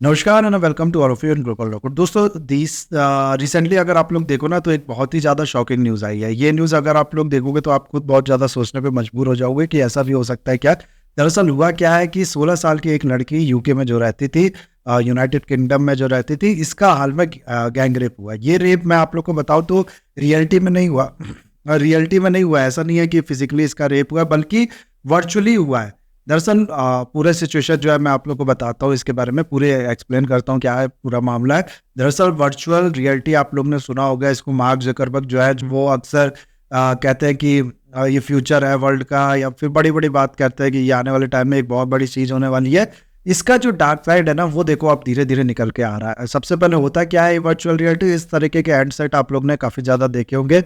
नमस्कार and welcome to Aurophian global rocket. दोस्तों this recently अगर आप लोग देखो ना तो एक बहुत ही ज़्यादा शॉकिंग न्यूज़ आई है। ये न्यूज़ अगर आप लोग देखोगे तो आप खुद बहुत ज़्यादा सोचने पे मजबूर हो जाओगे कि ऐसा भी हो सकता है क्या। दरअसल हुआ क्या है कि 16 साल की एक लड़की यूके में जो रहती थी, यूनाइटेड किंगडम में जो रहती थी, इसका हाल में गैंग रेप हुआ। ये रेप मैं आप लोग को बताऊँ तो रियलिटी में नहीं हुआ। रियलिटी में नहीं हुआ, ऐसा नहीं है कि फिजिकली इसका रेप हुआ बल्कि वर्चुअली हुआ है। दरअसल पूरा सिचुएशन जो है मैं आप लोग को बताता हूँ, इसके बारे में पूरे एक्सप्लेन करता हूँ क्या है पूरा मामला है। दरअसल वर्चुअल रियलिटी आप लोग ने सुना होगा, इसको मार्क ज़करबर्ग जो है वो अक्सर कहते हैं कि ये फ्यूचर है वर्ल्ड का, या फिर बड़ी बड़ी बात करते हैं कि ये आने वाले टाइम में एक बहुत बड़ी चीज़ होने वाली है। इसका जो डार्क साइड है ना वो देखो आप धीरे धीरे निकल के आ रहा है। सबसे पहले होता क्या है वर्चुअल रियलिटी, इस तरीके के हैंडसेट आप लोग ने काफ़ी ज़्यादा देखे होंगे।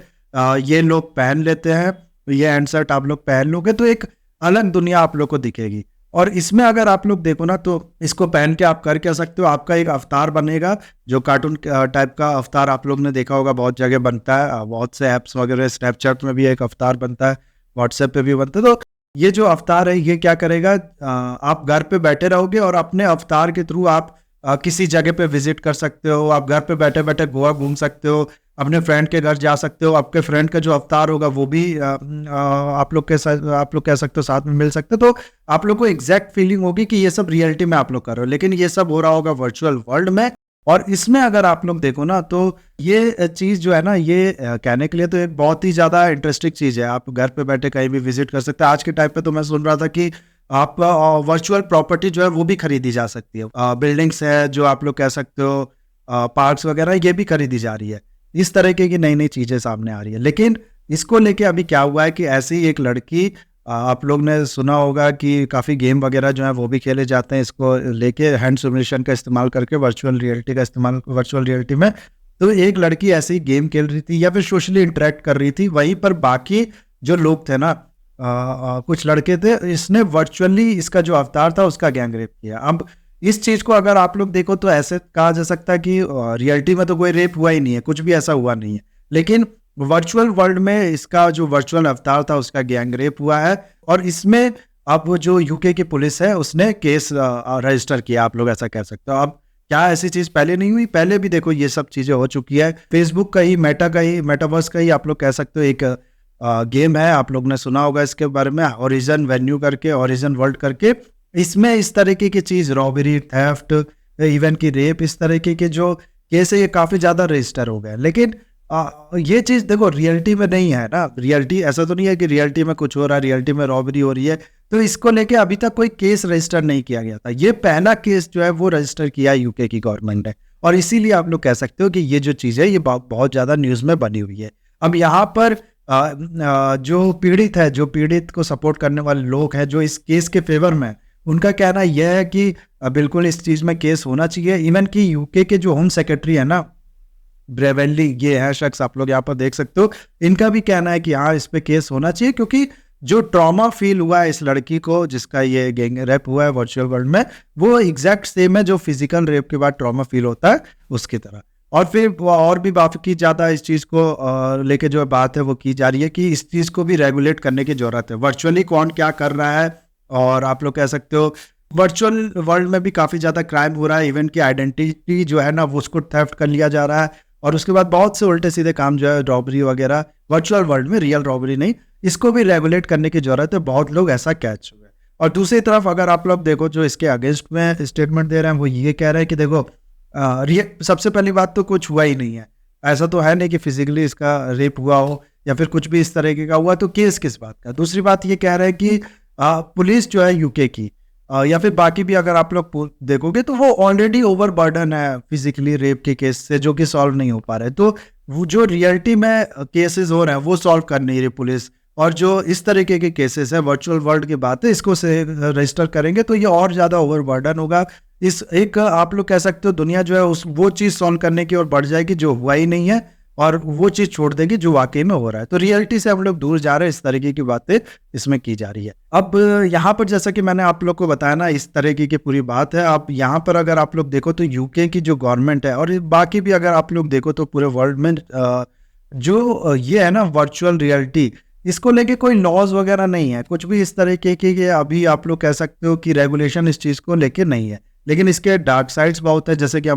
ये लोग पहन लेते हैं, ये हैंडसेट आप लोग पहन लोगे तो एक अलग दुनिया आप लोग को दिखेगी। और इसमें अगर आप लोग देखो ना तो इसको पहन के आप कर क्या सकते हो, आपका एक अवतार बनेगा जो कार्टून टाइप का अवतार आप लोग ने देखा होगा, बहुत जगह बनता है, बहुत से ऐप्स वगैरह, स्नैपचैट में भी एक अवतार बनता है, व्हाट्सएप पे भी बनता है। तो ये जो अवतार है ये क्या करेगा, आप घर पे बैठे रहोगे और अपने अवतार के थ्रू आप किसी जगह पे विजिट कर सकते हो, आप घर पे बैठे बैठे गोवा घूम सकते हो, अपने फ्रेंड के घर जा सकते हो, आपके फ्रेंड का जो अवतार होगा वो भी आप लोग के साथ, आप लोग कह सकते हो साथ में मिल सकते हो। तो आप लोग को एग्जैक्ट फीलिंग होगी कि ये सब रियलिटी में आप लोग कर रहे हो, लेकिन ये सब हो रहा होगा वर्चुअल वर्ल्ड में। और इसमें अगर आप लोग देखो ना तो ये चीज़ जो है ना ये कहने के लिए तो एक बहुत ही ज़्यादा इंटरेस्टिंग चीज़ है। आप घर पे बैठे कहीं भी विजिट कर सकते हैं। आज के टाइम पे तो मैं सुन रहा था कि आप वर्चुअल प्रॉपर्टी जो है वो भी खरीदी जा सकती है। बिल्डिंग्स है जो आप लोग कह सकते हो, पार्क्स वगैरह ये भी खरीदी जा रही है। इस तरीके की नई नई चीज़ें सामने आ रही है। लेकिन इसको लेके अभी क्या हुआ है कि ऐसी एक लड़की, आप लोग ने सुना होगा कि काफ़ी गेम वगैरह जो है वो भी खेले जाते हैं इसको लेके, हैंड सिमुलेशन का इस्तेमाल करके, वर्चुअल रियलिटी का इस्तेमाल वर्चुअल रियलिटी में। तो एक लड़की ऐसी गेम खेल रही थी या फिर सोशली इंटरेक्ट कर रही थी, वहीं पर बाकी जो लोग थे ना, कुछ लड़के थे, इसने वर्चुअली इसका जो अवतार था उसका गैंग रेप किया। अब इस चीज़ को अगर आप लोग देखो तो ऐसे कहा जा सकता है कि रियलिटी में तो कोई रेप हुआ ही नहीं है, कुछ भी ऐसा हुआ नहीं है, लेकिन वर्चुअल वर्ल्ड में इसका जो वर्चुअल अवतार था उसका गैंग रेप हुआ है। और इसमें अब वो जो यूके की पुलिस है उसने केस रजिस्टर किया, आप लोग ऐसा कह सकते हो। अब क्या ऐसी चीज़ पहले नहीं हुई? पहले भी देखो ये सब चीज़ें हो चुकी है। फेसबुक का ही, मेटा का ही, मेटावर्स का ही आप लोग कह सकते हो एक गेम है, आप लोग ने सुना होगा इसके बारे में, ओरिजिन वेन्यू करके, ओरिजिन वर्ल्ड करके। इसमें इस तरीके की चीज़, रॉबरी, थेफ्ट, इवन की रेप, इस तरीके के जो केस है ये काफ़ी ज़्यादा रजिस्टर हो गए। लेकिन ये चीज़ देखो रियलिटी में नहीं है ना। रियलिटी ऐसा तो नहीं है कि रियलिटी में कुछ हो रहा है, रियलिटी में रॉबरी हो रही है, तो इसको लेके अभी तक कोई केस रजिस्टर नहीं किया गया था। ये पहला केस जो है वो रजिस्टर किया यूके की गवर्नमेंट ने, और इसीलिए आप लोग कह सकते हो कि ये जो चीज़ है ये बहुत ज़्यादा न्यूज़ में बनी हुई है। अब यहाँ पर जो पीड़ित है, जो पीड़ित को सपोर्ट करने वाले लोग हैं, जो इस केस के फेवर में, उनका कहना यह है कि बिल्कुल इस चीज़ में केस होना चाहिए। इवन कि यूके के जो होम सेक्रेटरी है ना, ब्रेवेली, ये है शख्स, आप लोग यहाँ पर देख सकते हो, इनका भी कहना है कि हाँ इस पे केस होना चाहिए, क्योंकि जो ट्रॉमा फील हुआ है इस लड़की को जिसका ये गैंग रेप हुआ है वर्चुअल वर्ल्ड में, वो एग्जैक्ट सेम है जो फिजिकल रेप के बाद ट्रॉमा फील होता है उसकी तरह। और फिर वो और भी बाकी ज़्यादा इस चीज़ को लेके जो बात है वो की जा रही है कि इस चीज़ को भी रेगुलेट करने की ज़रूरत है। वर्चुअली कौन क्या कर रहा है, और आप लोग कह सकते हो वर्चुअल वर्ल्ड में भी काफ़ी ज़्यादा क्राइम हो रहा है। इवन की आइडेंटिटी जो है ना वो उसको थेफ्ट कर लिया जा रहा है, और उसके बाद बहुत से उल्टे सीधे काम जो है, रॉबरी वगैरह, वर्चुअल वर्ल्ड में, रियल रॉबरी नहीं, इसको भी रेगुलेट करने की ज़रूरत है। बहुत लोग ऐसा कैच हुए। और दूसरी तरफ अगर आप लोग देखो जो इसके अगेंस्ट में स्टेटमेंट दे रहे हैं वो ये कह रहे हैं कि देखो सबसे पहली बात तो कुछ हुआ ही नहीं है। ऐसा तो है नहीं कि फिजिकली इसका रेप हुआ हो या फिर कुछ भी इस तरीके का हुआ, तो केस किस बात का। दूसरी बात ये कह रहे हैं कि पुलिस जो है यूके की, या फिर बाकी भी अगर आप लोग देखोगे तो वो ऑलरेडी ओवरबर्डन है फिजिकली रेप के केस से, जो कि सॉल्व नहीं हो पा रहे। तो वो जो रियलिटी में केसेस हो रहे हैं वो सॉल्व कर नहीं रही पुलिस, और जो इस तरीके के केसेस है वर्चुअल वर्ल्ड की बात है, इसको से रजिस्टर करेंगे तो ये और ज़्यादा ओवरबर्डन होगा। इस एक आप लोग कह सकते हो दुनिया जो है उस वो चीज़ सॉल्व करने की ओर बढ़ जाएगी जो हुआ ही नहीं है, और वो चीज़ छोड़ देगी जो वाकई में हो रहा है। तो रियलिटी से हम लोग दूर जा रहे हैं, इस तरीके की बातें इसमें की जा रही है। अब यहाँ पर जैसा कि मैंने आप लोग को बताया ना, इस तरीके की पूरी बात है। अब यहाँ पर अगर आप लोग देखो तो यूके की जो गवर्नमेंट है, और बाकी भी अगर आप लोग देखो तो पूरे वर्ल्ड में जो ये है ना वर्चुअल रियलिटी, इसको लेके कोई लॉज वगैरह नहीं है, कुछ भी इस तरीके के अभी आप लोग कह सकते हो कि रेगुलेशन इस चीज़ को लेके नहीं है। लेकिन इसके डार्क साइड्स बहुत है। जैसे कि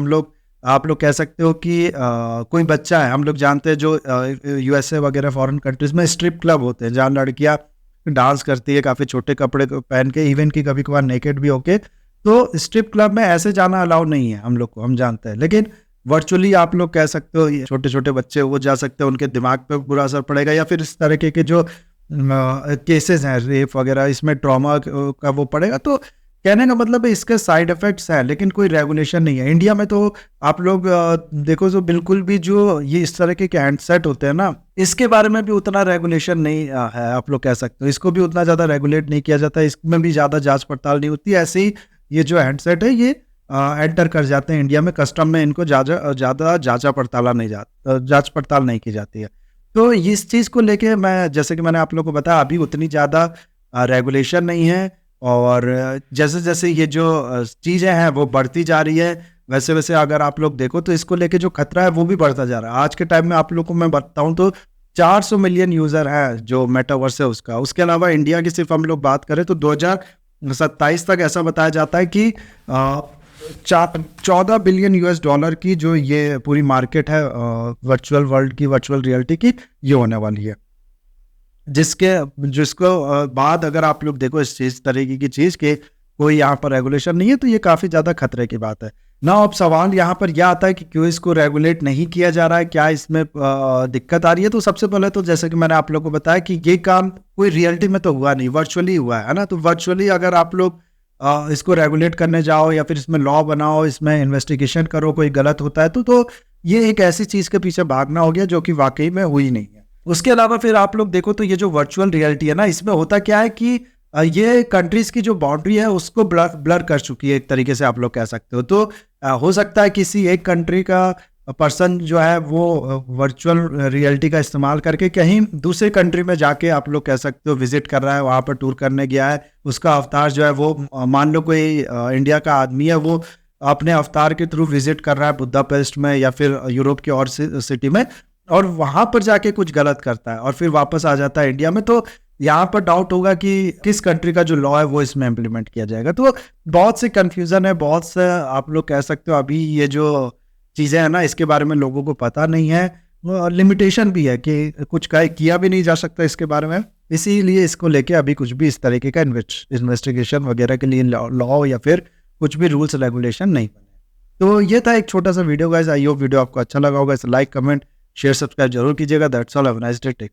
आप लोग कह सकते हो कि कोई बच्चा है, हम लोग जानते हैं जो यूएसए वगैरह फॉरेन कंट्रीज में स्ट्रिप क्लब होते हैं जहाँ लड़कियाँ डांस करती है काफ़ी छोटे कपड़े पहन के, इवन की कभी कभार नेकेड भी होके। तो स्ट्रिप क्लब में ऐसे जाना अलाउ नहीं है हम लोग को, हम जानते हैं। लेकिन वर्चुअली आप लोग कह सकते हो ये छोटे छोटे बच्चे वो जा सकते हैं, उनके दिमाग पे बुरा असर पड़ेगा, या फिर इस तरीके के जो केसेस हैं रेप वगैरह, इसमें ट्रॉमा का वो पड़ेगा। तो कहने का मतलब है इसके साइड इफेक्ट्स हैं, लेकिन कोई रेगुलेशन नहीं है। इंडिया में तो आप लोग देखो तो बिल्कुल भी जो ये इस तरह के हैंडसेट होते हैं ना, इसके बारे में भी उतना रेगुलेशन नहीं है, आप लोग कह सकते हो। इसको भी उतना ज़्यादा रेगुलेट नहीं किया जाता, इसमें भी ज़्यादा जांच पड़ताल नहीं होती। ऐसे ही ये जो हैंडसेट है ये एंटर कर जाते हैं इंडिया में, कस्टम में इनको ज़्यादा जांच पड़ताल नहीं की जाती है। तो इस चीज़ को लेके मैं, जैसे कि मैंने आप लोगों को बताया, अभी उतनी ज़्यादा रेगुलेशन नहीं है। और जैसे जैसे ये जो चीज़ें हैं वो बढ़ती जा रही है, वैसे वैसे अगर आप लोग देखो तो इसको लेके जो खतरा है वो भी बढ़ता जा रहा है। आज के टाइम में आप लोग को मैं बताऊं तो 400 मिलियन यूज़र है जो मेटावर्स है उसका। उसके अलावा इंडिया की सिर्फ हम लोग बात करें तो 2027 तक ऐसा बताया जाता है कि 14 बिलियन यूएस डॉलर की जो ये पूरी मार्केट है वर्चुअल वर्ल्ड की, वर्चुअल रियलिटी की, ये होने वाली है। जिसको बाद अगर आप लोग देखो इस तरीके की चीज़ के कोई यहाँ पर रेगुलेशन नहीं है, तो ये काफ़ी ज़्यादा खतरे की बात है ना। अब सवाल यहाँ पर यह आता है कि क्यों इसको रेगुलेट नहीं किया जा रहा है, क्या इसमें दिक्कत आ रही है। तो सबसे पहले तो जैसे कि मैंने आप लोगों को बताया कि ये काम कोई रियलिटी में तो हुआ नहीं, वर्चुअली हुआ है ना। तो वर्चुअली अगर आप लोग इसको रेगुलेट करने जाओ या फिर इसमें लॉ बनाओ, इसमें इन्वेस्टिगेशन करो, कोई गलत होता है तो ये एक ऐसी चीज़ के पीछे भागना हो गया जो कि वाकई में हुई नहीं है। उसके अलावा फिर आप लोग देखो तो ये जो वर्चुअल रियलिटी है ना, इसमें होता क्या है कि ये कंट्रीज की जो बाउंड्री है उसको ब्लर कर चुकी है एक तरीके से, आप लोग कह सकते हो। तो हो सकता है किसी एक कंट्री का पर्सन जो है वो वर्चुअल रियलिटी का इस्तेमाल करके कहीं दूसरे कंट्री में जाके, आप लोग कह सकते हो, विजिट कर रहा है, वहाँ पर टूर करने गया है। उसका अवतार जो है वो मान लो कोई इंडिया का आदमी है, वो अपने अवतार के थ्रू विजिट कर रहा है बुदापेस्ट में या फिर यूरोप की और सिटी में, और वहां पर जाके कुछ गलत करता है और फिर वापस आ जाता है इंडिया में। तो यहाँ पर डाउट होगा कि किस कंट्री का जो लॉ है वो इसमें इम्प्लीमेंट किया जाएगा। तो बहुत से कंफ्यूजन है, बहुत से आप लोग कह सकते हो अभी ये जो चीज़ें हैं ना, इसके बारे में लोगों को पता नहीं है। लिमिटेशन भी है कि कुछ किया भी नहीं जा सकता इसके बारे में, इसीलिए इसको लेके अभी कुछ भी इस तरीके का इन्वेस्टिगेशन वगैरह के लिए लॉ या फिर कुछ भी रूल्स रेगुलेशन नहीं बने। तो ये था एक छोटा सा video guys. I hope video आपको अच्छा लगा होगा। इसे लाइक, कमेंट, शेयर, सब्सक्राइब जरूर कीजिएगा। That's all, have a nice day, take.